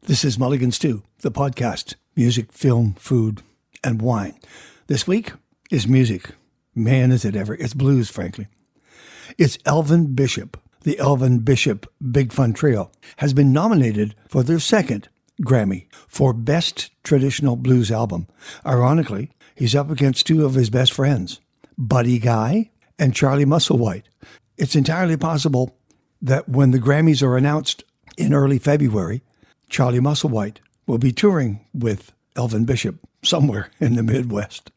This is Mulligan Stew, the podcast, music, film, food, and wine. This week is music. Man, is it ever. It's blues, frankly. It's Elvin Bishop. The Elvin Bishop Big Fun Trio has been nominated for their second Grammy for Best Traditional Blues Album. Ironically, he's up against two of his best friends, Buddy Guy and Charlie Musselwhite. It's entirely possible that when the Grammys are announced in early February, Charlie Musselwhite will be touring with Elvin Bishop somewhere in the Midwest.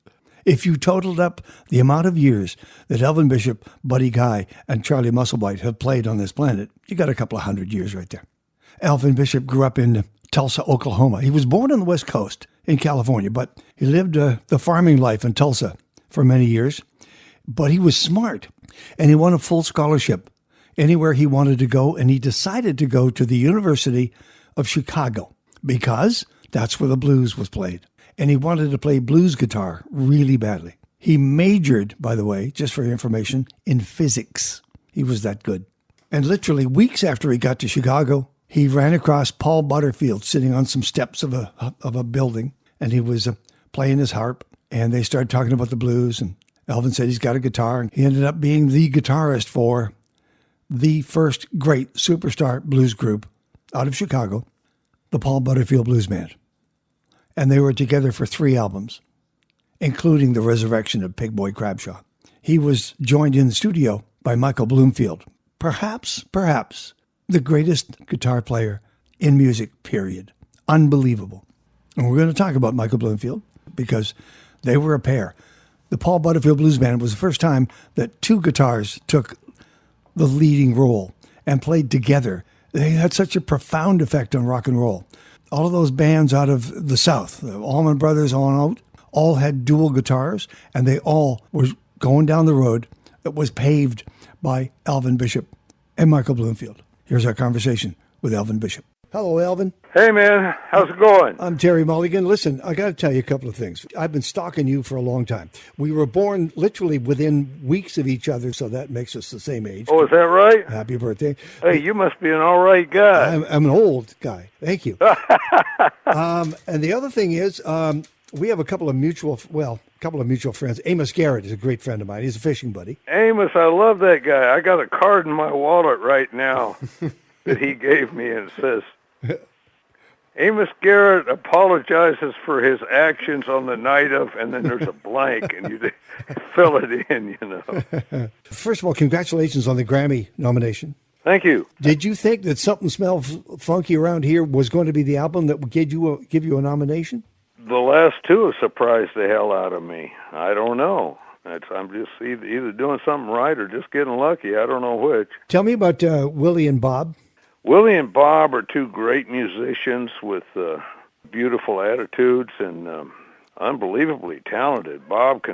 If you totaled up the amount of years that Elvin Bishop, Buddy Guy, and Charlie Musselwhite have played on this planet, you got a couple of hundred years right there. Elvin Bishop grew up in Tulsa, Oklahoma. He was born on the West Coast in California, but he lived the farming life in Tulsa for many years. But he was smart, and he won a full scholarship anywhere he wanted to go, and he decided to go to the University of Chicago because that's where the blues was played. And he wanted to play blues guitar really badly. He majored, by the way, just for your information, in physics. He was that good. And literally weeks after he got to Chicago, he ran across Paul Butterfield sitting on some steps of a building, and he was playing his harp, and they started talking about the blues, and Elvin said he's got a guitar, and he ended up being the guitarist for the first great superstar blues group out of Chicago, the Paul Butterfield Blues Band. And they were together for 3 albums, including the resurrection of Pig Boy Crabshaw. He was joined in the studio by Michael Bloomfield, perhaps the greatest guitar player in music, period. Unbelievable. And we're going to talk about Michael Bloomfield because they were a pair. The Paul Butterfield Blues Band was the first time that 2 guitars took the leading role and played together. They had such a profound effect on rock and roll. All of those bands out of the South, the Allman Brothers on out, all had dual guitars, and they all were going down the road that was paved by Elvin Bishop and Michael Bloomfield. Here's our conversation with Elvin Bishop. Hello, Elvin. Hey, man. How's it going? I'm Terry Mulligan. Listen, I got to tell you a couple of things. I've been stalking you for a long time. We were born literally within weeks of each other, so that makes us the same age. Oh, is that right? Happy birthday. Hey, you must be an all right guy. I'm an old guy. Thank you. And the other thing is, we have a couple of mutual friends. Amos Garrett is a great friend of mine. He's a fishing buddy. Amos, I love that guy. I got a card in my wallet right now that he gave me, and it says, Amos Garrett apologizes for his actions on the night of, and then there's a blank, and you fill it in, you know. First of all, congratulations on the Grammy nomination. Thank you. Did you think that Something Smells Funky Around Here was going to be the album that would give you a nomination? The last 2 have surprised the hell out of me. I don't know. I'm just either doing something right or just getting lucky. I don't know which. Tell me about Willie and Bob. Willie and Bob are 2 great musicians with beautiful attitudes and unbelievably talented. Bob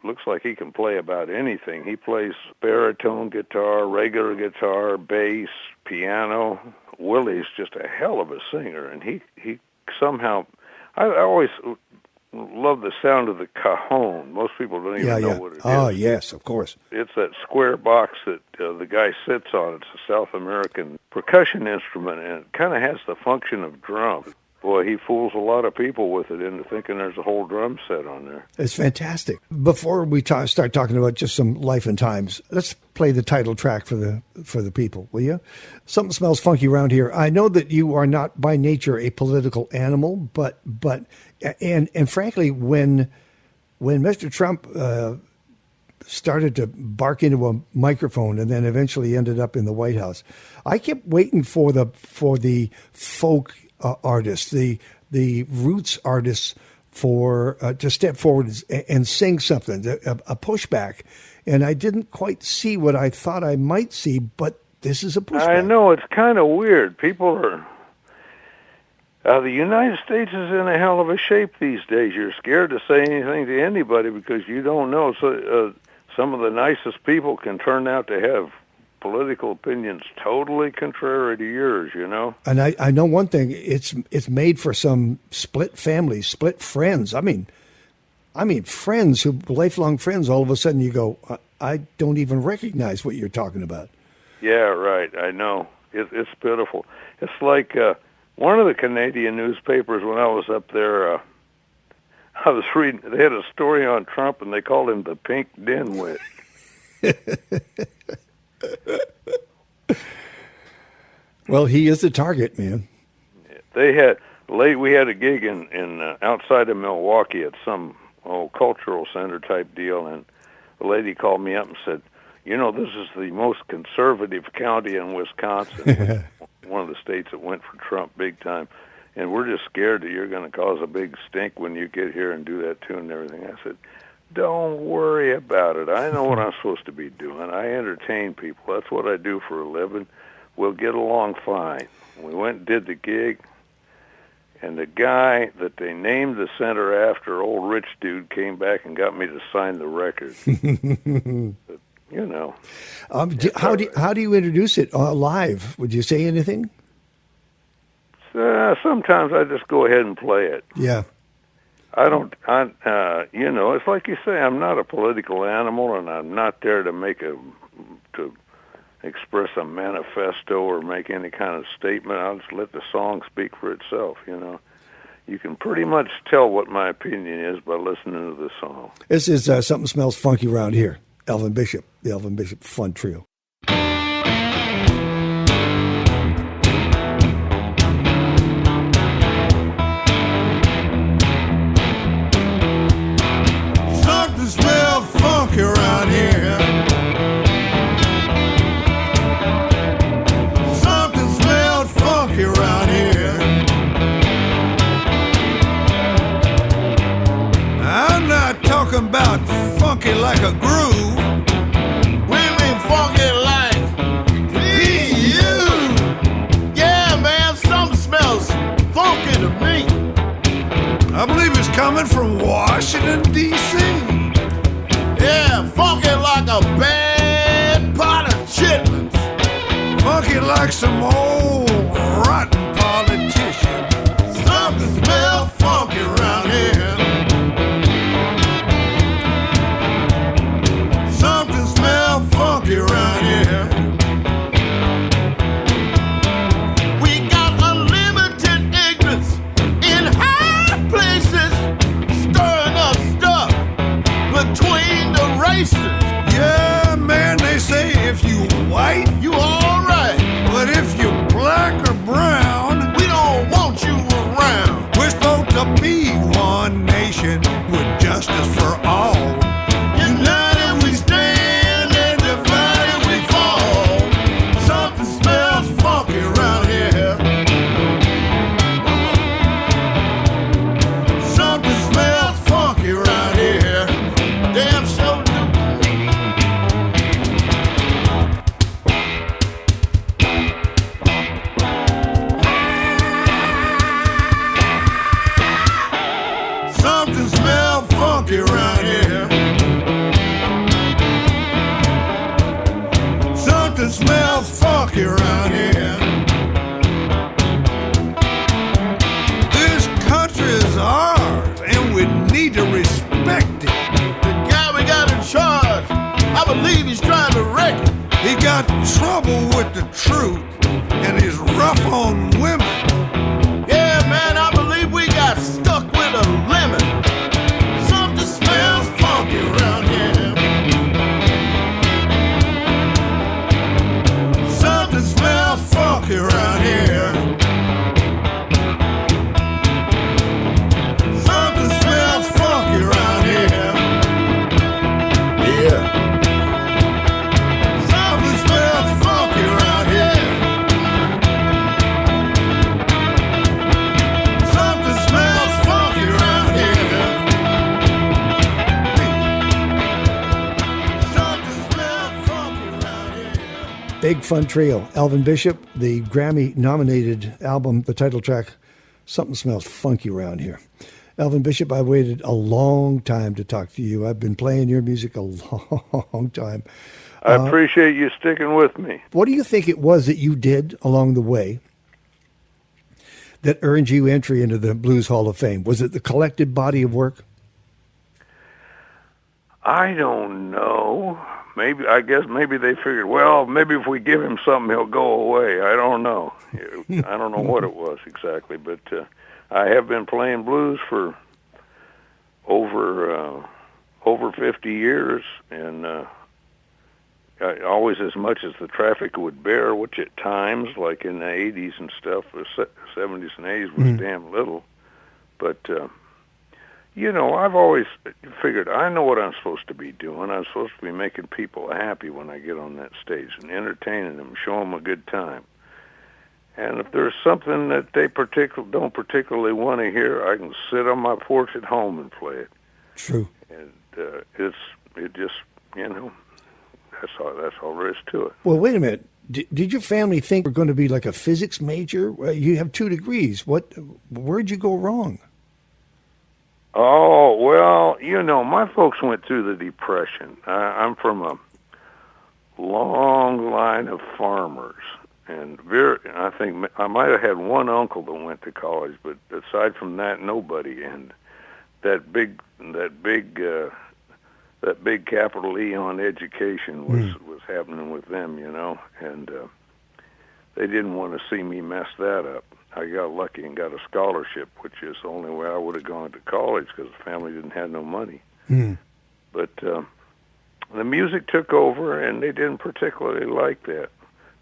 looks like he can play about anything. He plays baritone guitar, regular guitar, bass, piano. Willie's just a hell of a singer, and he somehow... I always love the sound of the cajon. Most people don't even know what it is. Oh, yes, of course. It's that square box that the guy sits on. It's a South American percussion instrument, and it kind of has the function of drum. Boy, he fools a lot of people with it into thinking there's a whole drum set on there. It's fantastic. Before we start talking about just some life and times, let's play the title track for the people, will you? Something Smells Funky Around Here. I know that you are not by nature a political animal, but frankly, when Mr. Trump started to bark into a microphone and then eventually ended up in the White House, I kept waiting for the folk artists, the roots artists, to step forward and sing something, a pushback. And I didn't quite see what I thought I might see, but this is a pushback. I know, it's kind of weird. People are... the United States is in a hell of a shape these days. You're scared to say anything to anybody because you don't know. So some of the nicest people can turn out to have political opinions totally contrary to yours, you know? And I know one thing, it's made for some split families, split friends. I mean friends lifelong friends, all of a sudden you go, I don't even recognize what you're talking about. Yeah, right, I know. It's pitiful. It's like One of the Canadian newspapers, when I was up there, I was reading, they had a story on Trump, and they called him the Pink Dinwit. Well, he is the target, man. We had a gig in outside of Milwaukee at some cultural center type deal, and the lady called me up and said, this is the most conservative county in Wisconsin, one of the states that went for Trump big time, and we're just scared that you're going to cause a big stink when you get here and do that tune and everything. I said, don't worry about it. I know what I'm supposed to be doing. I entertain people. That's what I do for a living. We'll get along fine. We went and did the gig, and the guy that they named the center after, old rich dude, came back and got me to sign the record. But, how do you introduce it live? Would you say anything? Sometimes I just go ahead and play it. Yeah. It's like you say, I'm not a political animal, and I'm not there to express a manifesto or make any kind of statement. I'll just let the song speak for itself, You can pretty much tell what my opinion is by listening to the song. This is Something Smells Funky Around Here. Elvin Bishop, the Elvin Bishop Fun Trio. Something smells funky around here. Something smells funky around here. I'm not talking about funky like a groove. We mean funky like you. Yeah, man, something smells funky to me. I believe it's coming from Washington, D.C. Yeah, funky like a bad pot of chitlins. Funky like some old rotten politician. Something smells funky around here. Something smells funky around here. We got unlimited ignorance in high places, stirring up stuff between the races. Yeah, man, they say if you white, you all right. But if you black or brown, we don't want you around. We're supposed to be one nation with justice for all. United we stand and divided we fall. Something smells funky around here. Something smells funky around here. Damn sure do. Something smells funky around here. Something smells funky around here. This country is ours, and we need to respect it. The guy we got in charge, I believe he's trying to wreck it. He got trouble with the truth, and he's rough on women. Yeah, man, I believe we got stuck with a lemon. Something smells funky around here. Something smells funky around here. Something smells funky around here. Yeah. Something smells funky around here. Something smells funky around here. Something smells funky around here. Big Fun Trio. Elvin Bishop, the Grammy-nominated album, the title track, Something Smells Funky Around Here. Elvin Bishop, I waited a long time to talk to you. I've been playing your music a long time. I appreciate you sticking with me. What do you think it was that you did along the way that earned you entry into the Blues Hall of Fame? Was it the collected body of work? I don't know. I guess maybe they figured, well, maybe if we give him something, he'll go away. I don't know. I don't know what it was exactly, but I have been playing blues for over 50 years, and always as much as the traffic would bear, which at times, like in the 80s and stuff, the 70s and 80s was damn little. But, I've always figured I know what I'm supposed to be doing. I'm supposed to be making people happy when I get on that stage and entertaining them, show them a good time. And if there's something that they don't particularly want to hear, I can sit on my porch at home and play it. True. And it just, that's all there is to it. Well, wait a minute. Did your family think you're going to be like a physics major? You have 2 degrees. Where'd you go wrong? Oh, well, my folks went through the Depression. I'm from a long line of farmers. And I think I might have had one uncle that went to college, but aside from that, nobody. And that big capital E on education was happening with them, and they didn't want to see me mess that up. I got lucky and got a scholarship, which is the only way I would have gone to college because the family didn't have no money. But the music took over, and they didn't particularly like that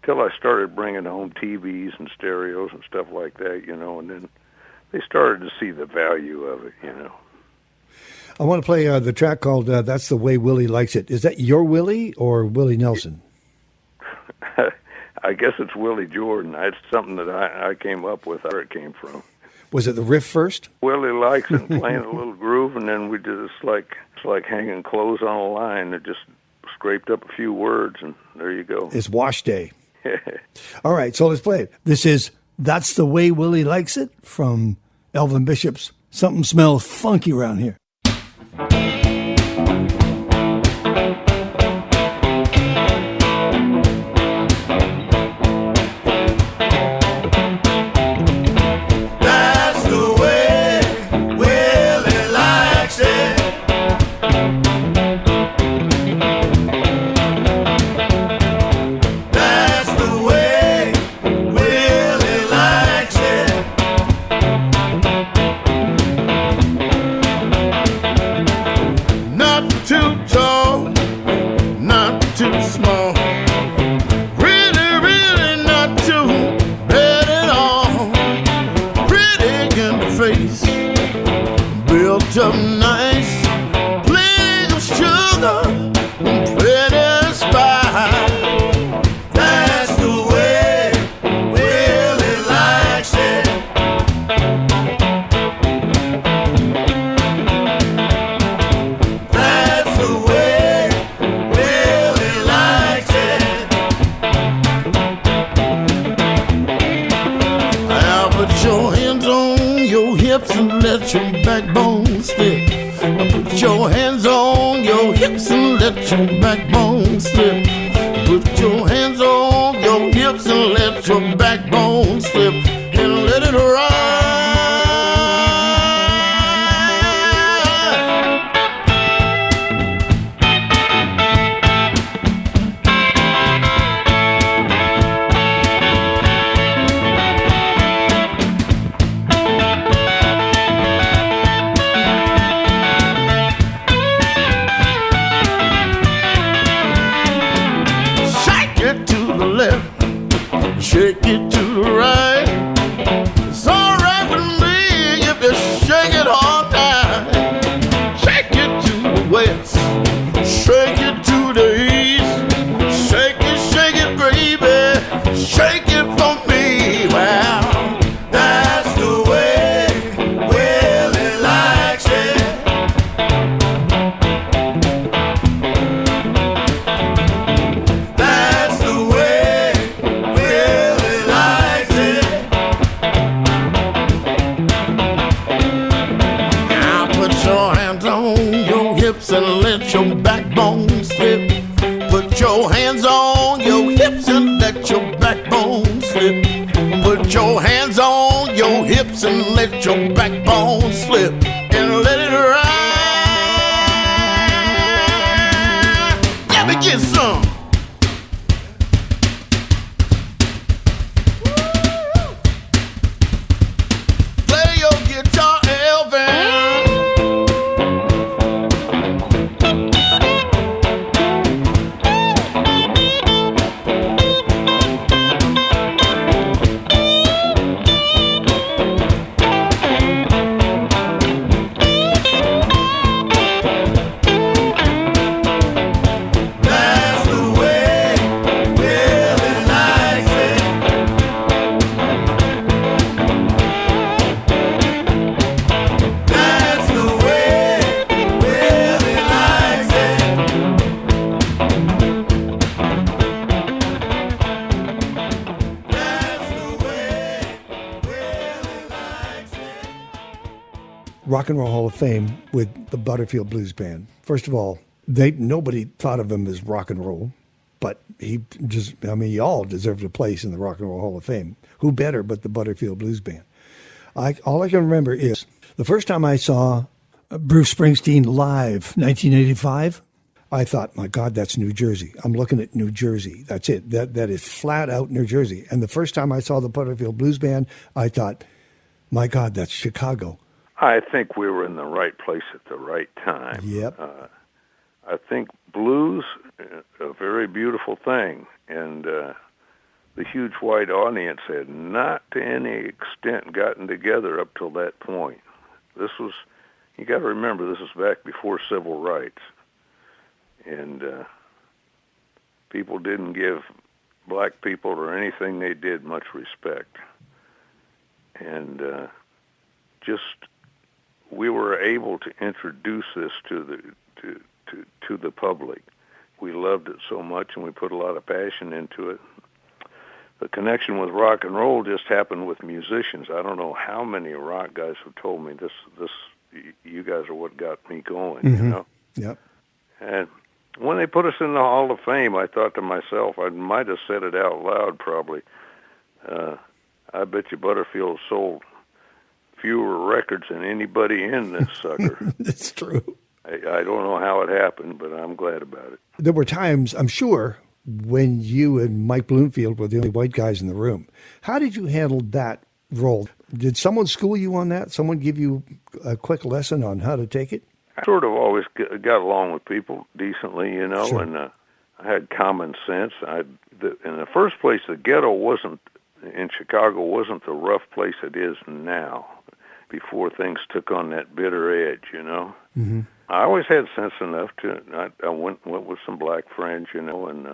till I started bringing home TVs and stereos and stuff like that, and then they started to see the value of it, I want to play the track called That's the Way Willie Likes It. Is that your Willie or Willie Nelson? I guess it's Willie Jordan. It's something that I came up with, where it came from. Was it the riff first? Willie likes it, playing a little groove, and then we did it's like hanging clothes on a line. It just scraped up a few words, and there you go. It's wash day. All right, so let's play it. This is That's the Way Willie Likes It from Elvin Bishop's Something Smells Funky Around Here. Begin me some. Play your guitar, Elvin. Rock and Roll Hall of Fame with the Butterfield Blues Band. First of all, nobody thought of him as rock and roll, but he all deserved a place in the Rock and Roll Hall of Fame. Who better but the Butterfield Blues Band? All I can remember is the first time I saw Bruce Springsteen live, 1985, I thought, my God, that's New Jersey. I'm looking at New Jersey. That's it. That is flat out New Jersey. And the first time I saw the Butterfield Blues Band, I thought, my God, that's Chicago. I think we were in the right place at the right time. Yep. I think blues, a very beautiful thing, and the huge white audience had not to any extent gotten together up till that point. This was, you got to remember, this was back before civil rights, and people didn't give black people or anything they did much respect, and we were able to introduce this to the public. We loved it so much, and we put a lot of passion into it. The connection with rock and roll just happened with musicians. I don't know how many rock guys have told me this. You guys are what got me going. Mm-hmm. You know. Yep. And when they put us in the Hall of Fame, I thought to myself, I might have said it out loud probably. I bet you Butterfield sold fewer records than anybody in this sucker. That's true. I don't know how it happened, but I'm glad about it. There were times, I'm sure, when you and Mike Bloomfield were the only white guys in the room. How did you handle that role? Did someone school you on that? Someone give you a quick lesson on how to take it? I sort of always got along with people decently, you know, Sure. and I had common sense. In the first place, the ghetto in Chicago wasn't the rough place it is now, before things took on that bitter edge, you know. Mm-hmm. I always had sense enough I went with some black friends, you know, and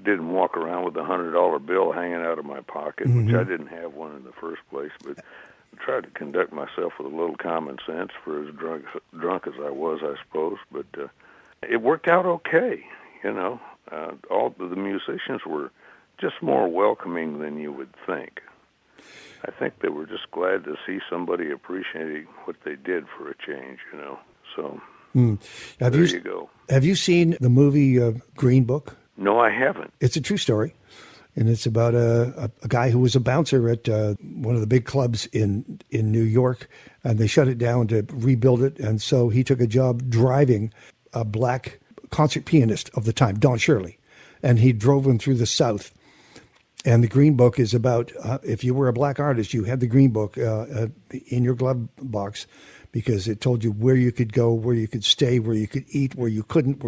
didn't walk around with a $100 bill hanging out of my pocket, Mm-hmm. which I didn't have one in the first place, but I tried to conduct myself with a little common sense for as drunk as I was, I suppose, but it worked out okay, you know. All the musicians were just more welcoming than you would think. I think they were just glad to see somebody appreciating what they did for a change, you know. So there you go. Have you seen the movie Green Book? No, I haven't. It's a true story, and it's about a guy who was a bouncer at one of the big clubs in New York, and they shut it down to rebuild it, and so he took a job driving a black concert pianist of the time, Don Shirley, and he drove him through the South. And the Green Book is about, if you were a black artist, you had the Green Book in your glove box because it told you where you could go, where you could stay, where you could eat, where you couldn't,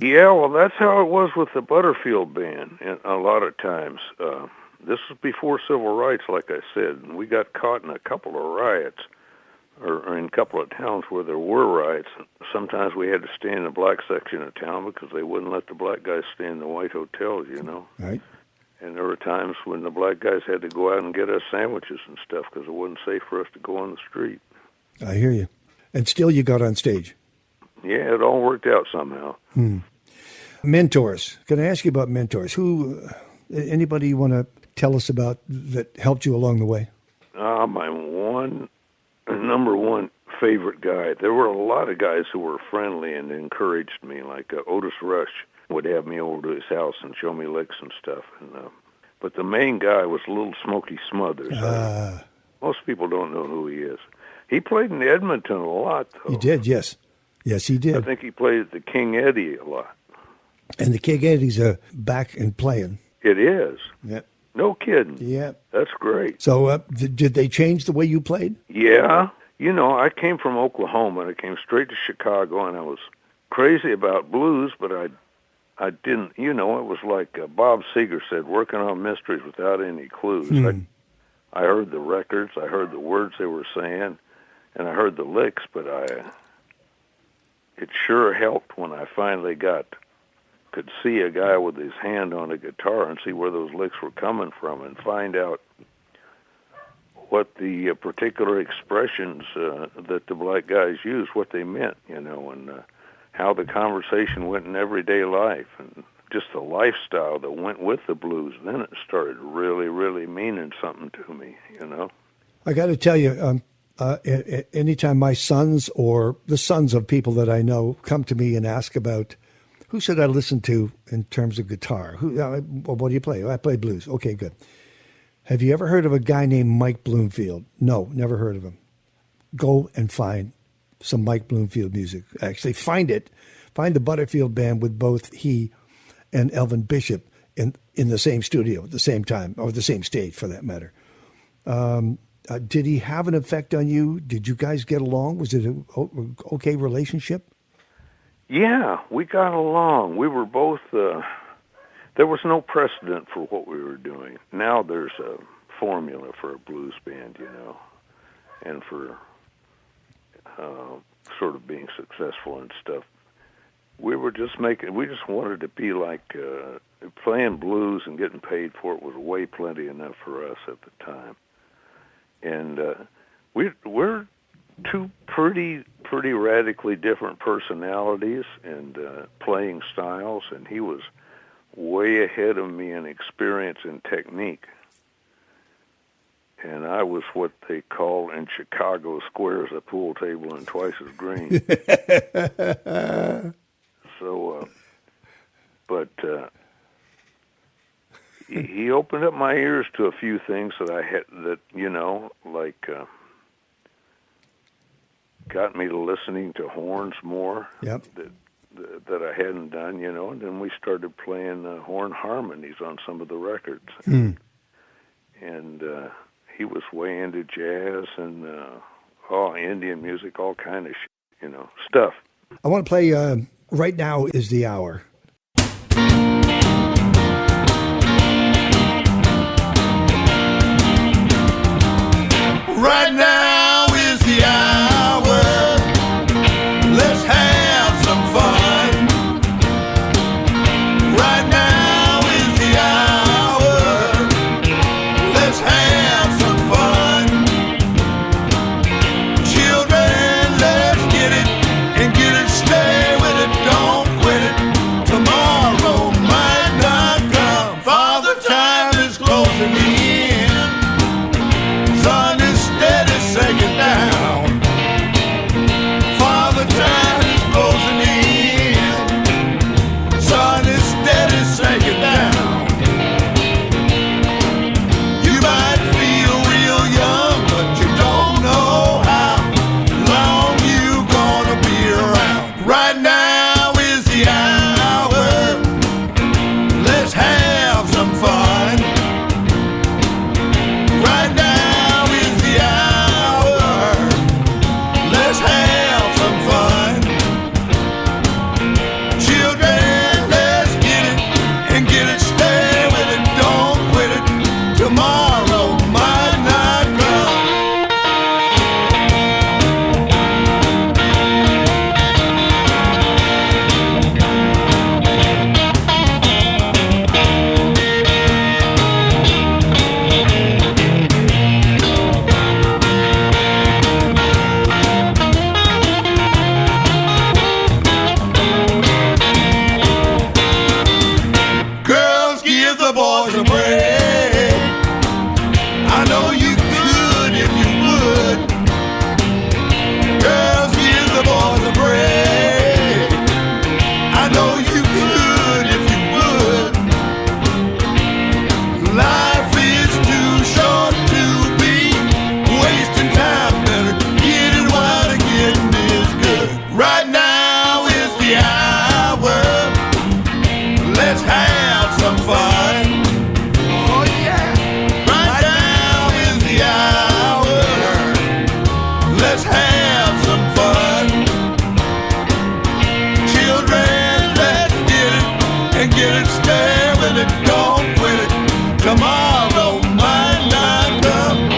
Yeah, well, that's how it was with the Butterfield Band a lot of times. This was before civil rights, like I said, and we got caught in a couple of riots, or in a couple of towns where there were riots. Sometimes we had to stay in the black section of town because they wouldn't let the black guys stay in the white hotels, you know. Right. And there were times when the black guys had to go out and get us sandwiches and stuff because it wasn't safe for us to go on the street. I hear you. And still you got on stage. Yeah, it all worked out somehow. Mentors. Can I ask you about mentors? Anybody you want to tell us about that helped you along the way? My number one favorite guy. There were a lot of guys who were friendly and encouraged me, like Otis Rush would have me over to his house and show me licks and stuff. But the main guy was little Smokey Smothers. Most people don't know who he is. He played in Edmonton a lot, though. He did, yes. Yes, he did. I think he played at the King Eddie a lot. And the K-80s are back and playing. It is. Yeah. No kidding. Yeah. That's great. So did they change the way you played? Yeah. You know, I came from Oklahoma, and I came straight to Chicago, and I was crazy about blues, but I didn't, you know, it was like Bob Seger said, working on mysteries without any clues. I heard the records, I heard the words they were saying, and I heard the licks, but it sure helped when I finally could see a guy with his hand on a guitar and see where those licks were coming from and find out what the particular expressions that the black guys used, what they meant, you know, and how the conversation went in everyday life and just the lifestyle that went with the blues. Then it started really, really meaning something to me, you know. I got to tell you, anytime my sons or the sons of people that I know come to me and ask about who should I listen to in terms of guitar, what do you play? I play blues. Okay, good. Have you ever heard of a guy named Mike Bloomfield? No, never heard of him. Go and find some Mike Bloomfield music. Actually, find it. Find the Butterfield Band with both he and Elvin Bishop in the same studio at the same time, or the same stage for that matter. Did he have an effect on you? Did you guys get along? Was it an okay relationship? Yeah, we got along. We were both... there was no precedent for what we were doing. Now there's a formula for a blues band, you know, and for sort of being successful and stuff. We just wanted to be like playing blues and getting paid for it was way plenty enough for us at the time. And we're two pretty radically different personalities and playing styles, and he was way ahead of me in experience and technique. And I was what they call in Chicago squares a pool table and twice as green. So, but he opened up my ears to a few things that I had that, you know, like got me to listening to horns more. Yep. That I hadn't done, you know, and then we started playing horn harmonies on some of the records. And he was way into jazz and Indian music, all kind of you know, stuff. I want to play Right Now Is the Hour. Right now is the hour. Let's have some fun. Right now is the hour. Let's have some fun. Children, let's get it and get it, stay with it, don't quit it. Tomorrow might not come. Father time is closing in. Sun is steady let's have some fun. Children, let's get it and get it, stay with it, don't quit it. Tomorrow might not come.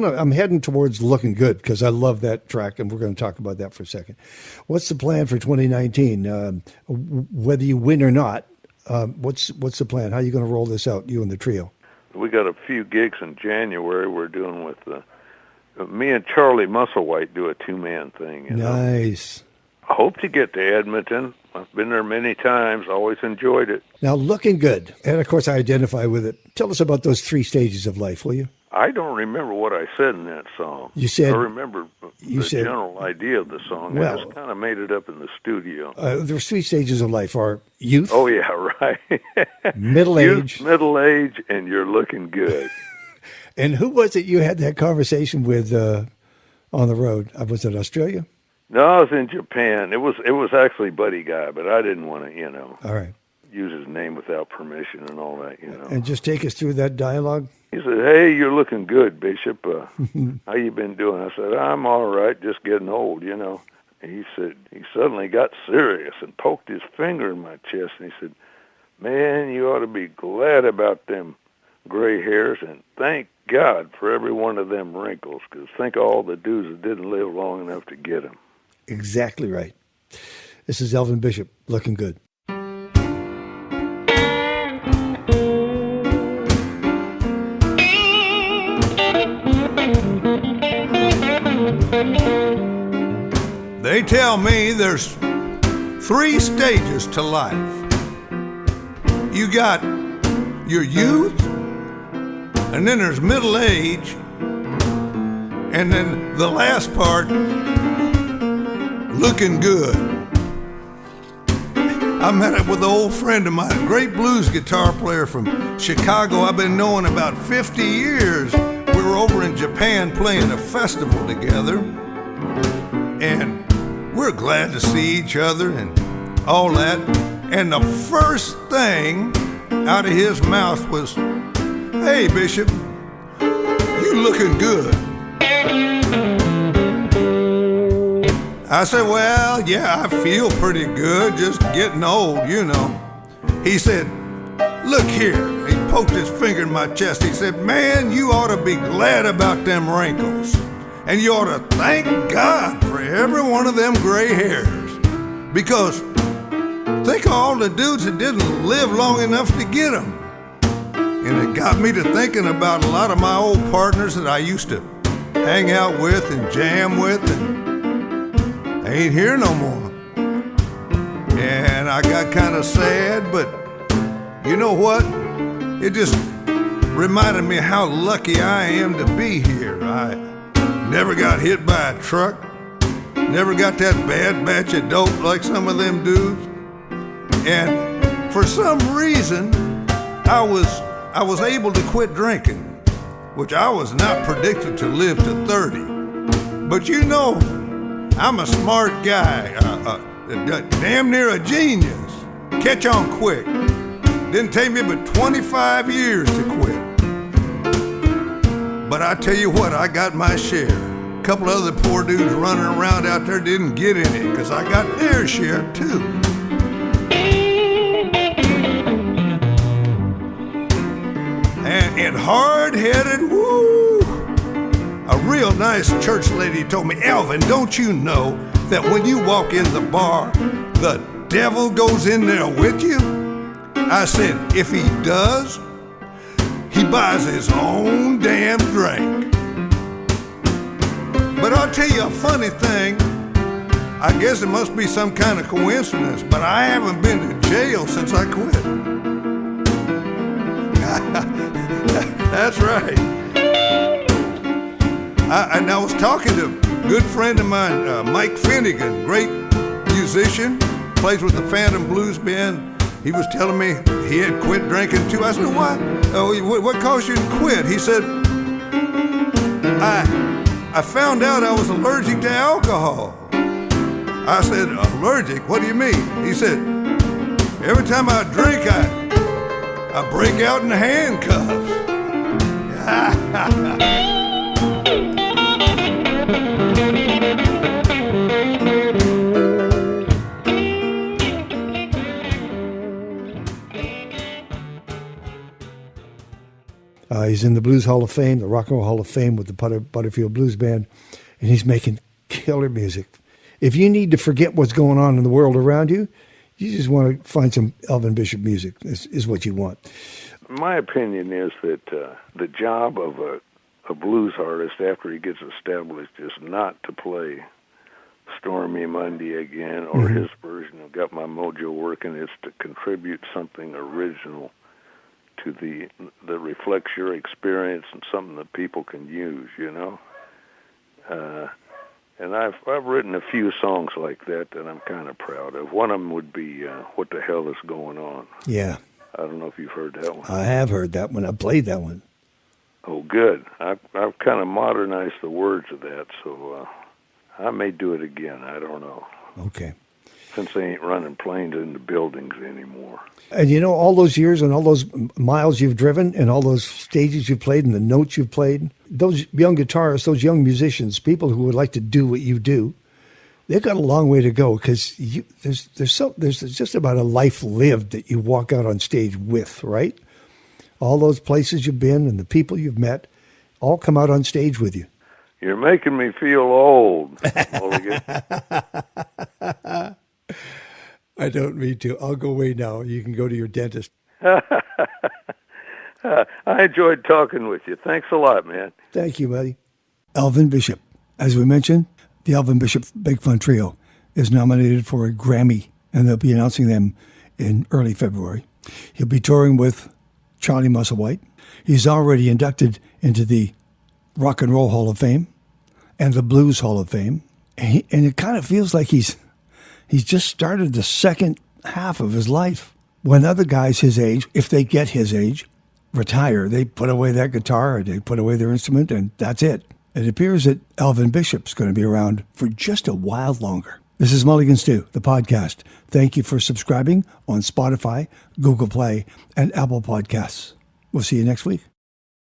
I'm heading towards Looking Good because I love that track, and we're going to talk about that for a second. What's the plan for 2019? Whether you win or not, what's the plan? How are you going to roll this out, you and the trio? We got a few gigs in January we're doing with me and Charlie Musselwhite do a two-man thing. Nice. I hope to get to Edmonton. I've been there many times, always enjoyed it. Now, Looking Good, and of course I identify with it. Tell us about those 3 stages of life, will you? I don't remember what I said in that song. You said... I remember the general idea of the song. Well, I just kind of made it up in the studio. There's 3 stages of life are youth. Oh, yeah, right. Middle age. Youth, middle age, and you're looking good. And who was it you had that conversation with on the road? Was it Australia? No, I was in Japan. It was actually Buddy Guy, but I didn't want to, all right, use his name without permission and all that, And just take us through that dialogue. He said, "Hey, you're looking good, Bishop. How you been doing?" I said, "I'm all right, just getting old, And he said, he suddenly got serious and poked his finger in my chest, and he said, "Man, you ought to be glad about them gray hairs, and thank God for every one of them wrinkles, because think of all the dudes that didn't live long enough to get them." Exactly right. This is Elvin Bishop, Looking Good. They tell me there's 3 stages to life. You got your youth, and then there's middle age, and then the last part, looking good. I met up with an old friend of mine, a great blues guitar player from Chicago I've been knowing about 50 years. We were over in Japan playing a festival together, and we're glad to see each other and all that. And the first thing out of his mouth was, "Hey, Bishop, you looking good." I said, "Well, yeah, I feel pretty good, just getting old, He said, "Look here." He poked his finger in my chest. He said, "Man, you ought to be glad about them wrinkles. And you ought to thank God for every one of them gray hairs. Because think of all the dudes that didn't live long enough to get them." And it got me to thinking about a lot of my old partners that I used to hang out with and jam with, and they ain't here no more. And I got kind of sad, but you know what? It just reminded me how lucky I am to be here. I never got hit by a truck, never got that bad batch of dope like some of them dudes. And for some reason, I was able to quit drinking, which I was not predicted to live to 30. But I'm a smart guy, damn near a genius. Catch on quick. Didn't take me but 25 years to quit. But I tell you what, I got my share. A couple other poor dudes running around out there didn't get any, because I got their share too. And hard-headed, woo! A real nice church lady told me, "Elvin, don't you know that when you walk in the bar, the devil goes in there with you?" I said, "If he does, he buys his own damn drink. But I'll tell you a funny thing. I guess it must be some kind of coincidence, but I haven't been to jail since I quit. That's right. And I was talking to a good friend of mine, Mike Finnegan, great musician, plays with the Phantom Blues Band. He was telling me he had quit drinking too. I said, what? Oh, what caused you to quit? He said, I found out I was allergic to alcohol. I said, allergic? What do you mean? He said, every time I drink, I break out in handcuffs. He's in the Blues Hall of Fame, the Rock and Roll Hall of Fame with the Butterfield Blues Band, and he's making killer music. If you need to forget what's going on in the world around you, you just want to find some Elvin Bishop music, is what you want. My opinion is that the job of a blues artist after he gets established is not to play Stormy Monday again or his version of Got My Mojo Working. It's to contribute something original to that reflects your experience and something that people can use, you know. And I've written a few songs like that I'm kind of proud of. One of them would be What the Hell Is Going On? Yeah. I don't know if you've heard that one. I have heard that one. I played that one. Oh, good. I've kind of modernized the words of that, so I may do it again. I don't know. Okay. Since they ain't running planes into buildings anymore. And you know, all those years and all those miles you've driven and all those stages you've played and the notes you've played, those young guitarists, those young musicians, people who would like to do what you do, they've got a long way to go because there's just about a life lived that you walk out on stage with, right? All those places you've been and the people you've met all come out on stage with you. You're making me feel old. I don't mean to. I'll go away now. You can go to your dentist. I enjoyed talking with you. Thanks a lot, man. Thank you, buddy. Elvin Bishop. As we mentioned, the Elvin Bishop Big Fun Trio is nominated for a Grammy, and they'll be announcing them in early February. He'll be touring with Charlie Musselwhite. He's already inducted into the Rock and Roll Hall of Fame and the Blues Hall of Fame. And it kind of feels like he's just started the second half of his life. When other guys his age, if they get his age, retire, they put away that guitar, or they put away their instrument, and that's it. It appears that Elvin Bishop's going to be around for just a while longer. This is Mulligan Stew, the podcast. Thank you for subscribing on Spotify, Google Play, and Apple Podcasts. We'll see you next week.